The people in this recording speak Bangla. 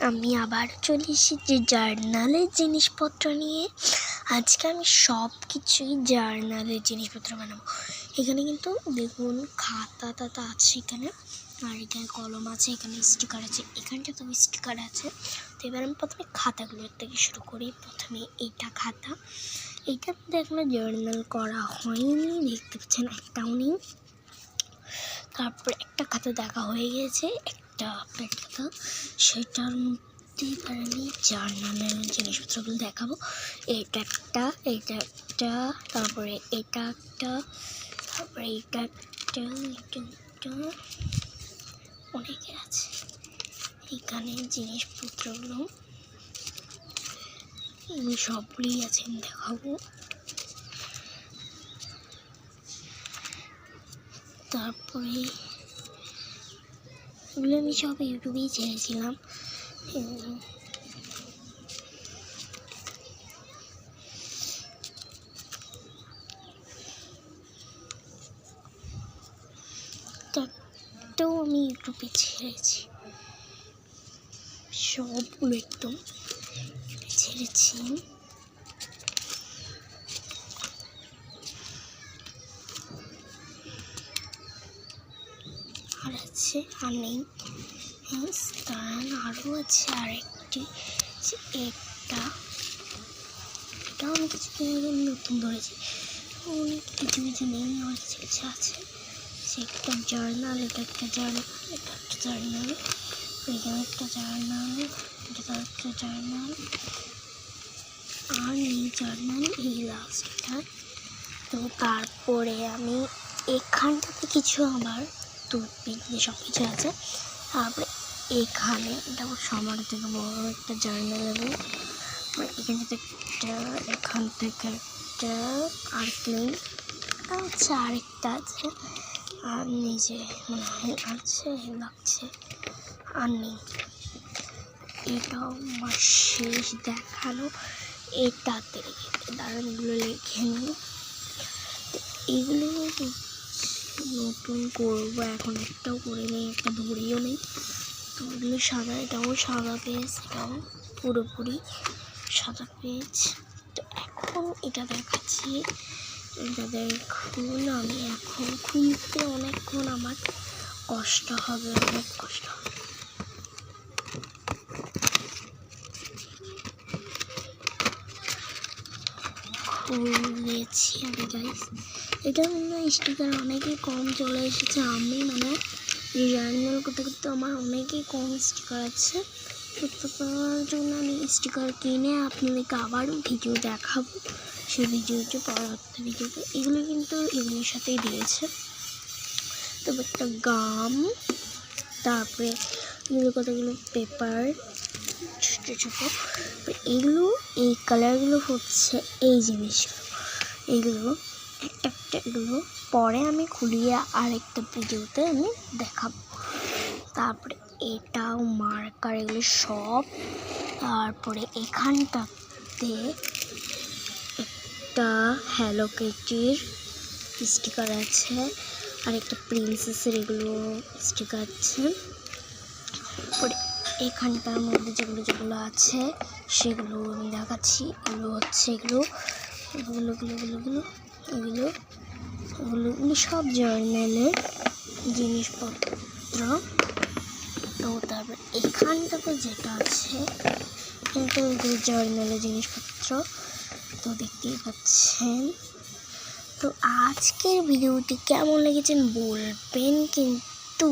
আমি আবার চলে এসেছি জার্নালের জিনিসপত্র নিয়ে। আজকে আমি সব কিছুই জার্নালের জিনিসপত্র বানাবো। এখানে কিন্তু দেখুন খাতা টাতা আছে এখানে, আর এখানে কলম আছে, এখানে স্টিকার আছে, এখানটাতেও স্টিকার আছে। তো এবার আমি প্রথমে খাতাগুলোর থেকে শুরু করি। প্রথমে এইটা খাতা, এইটার মধ্যে এখনো জার্নাল করা হয়নি, দেখতে পাচ্ছেন একটাও নেই। তারপর একটা খাতা দেখা হয়ে গেছে, একটা প্লেট খাতা, সেটার মধ্যে এবার আমি জার্নালের জিনিসপত্রগুলো দেখাবো। এটা একটা, এটা একটা, তারপরে এটা একটা, তারপরে এটা একটা, এটা একটা, অনেকে আছে। এখানে জিনিসপত্রগুলো সবগুলোই আছে, আমি দেখাবো। তারপরে এগুলো আমি সব ইউটিউবেই ছেড়েছিলাম। তারটাও আমি ইউটিউবে ছেড়েছি, সবগুলো একদম ছেড়েছি। আর আছে, আর নেই, দাঁড়ান, আরও আছে আরেকটি, এটাও আমি কিছু নতুন ধরেছি, অনেক কিছু কিছু নেই, অনেক কিছু আছে। সে একটা জার্নাল, এটা একটা জার্নাল, এটা একটা জার্নাল, এখানে একটা জার্নাল, এটা একটা জার্নাল, আর এই জার্নাল, এই লাস্টটা। তো তারপরে আমি এখানটাতে কিছু আমার টুথপিক দিয়ে সব কিছু আছে। তারপরে এখানে এটা সবার থেকে বড় একটা জার্নাল এবং এখান থেকে একটা, এখান থেকে একটা, আর ক্লিন আচ্ছা আরেকটা আছে, আর নিজে মনে হয় আছে, লাগছে, আর নেই। এটাও আমার শেষ দেখানো। এটাতে দাঁড়ানগুলো লিখে নিই, এগুলো নতুন করবো, এখন একটাও করে নেই, একটা ধরেও নেই। তো এগুলো সাদা, এটাও সাদা পেজ, এটাও পুরোপুরি সাদা পেজ। তো এখন এটা দেখাচ্ছি, এটা দেখুন। আমি এখন খুলতে অনেকক্ষণ আমার কষ্ট হবে, অনেক কষ্ট হবে। খুলেছি আমি গাইস। এটা স্টিকার অনেকই কম চলে এসেছে। আমি মানে এই জার্নাল করতে করতে আমার অনেকই কম স্টিকার আছে, তার জন্য আমি স্টিকার কিনে আপনাদেরকে আবার ভিডিও দেখাবো। সেই ভিডিওটা পরবর্তী ভিডিওতে, এগুলো কিন্তু এগুলোর সাথেই দিয়েছে। তবে একটা গাম, তারপরে এগুলো কতগুলো পেপার ছোটো ছোটো, এগুলো এই কালারগুলো হচ্ছে এই জিনিসগুলো, এগুলো একটা একটা, এগুলো পরে আমি খুলিয়ে আরেকটা ভিডিওতে আমি দেখাবো। তারপরে এটাও মার্কার, এগুলো সব। তারপরে এখানটাতে একটা হ্যালো কিটির স্টিকার আছে, আর একটা প্রিন্সেসের এগুলো স্টিকার আছে। তারপরে এখানটার মধ্যে যেগুলো যেগুলো আছে সেগুলো আমি দেখাচ্ছি। এগুলো হচ্ছে এগুলো এগুলো এগুলো এগুলো এগুলো এগুলো এগুলো সব জার্নালের জিনিসপত্র। তো তারপর এখানটাতে যেটা আছে কিন্তু এগুলো জার্নালের জিনিসপত্র, তো দেখতেই পাচ্ছেন। তো আজকের ভিডিওটি কেমন লেগেছেন বলবেন কিন্তু।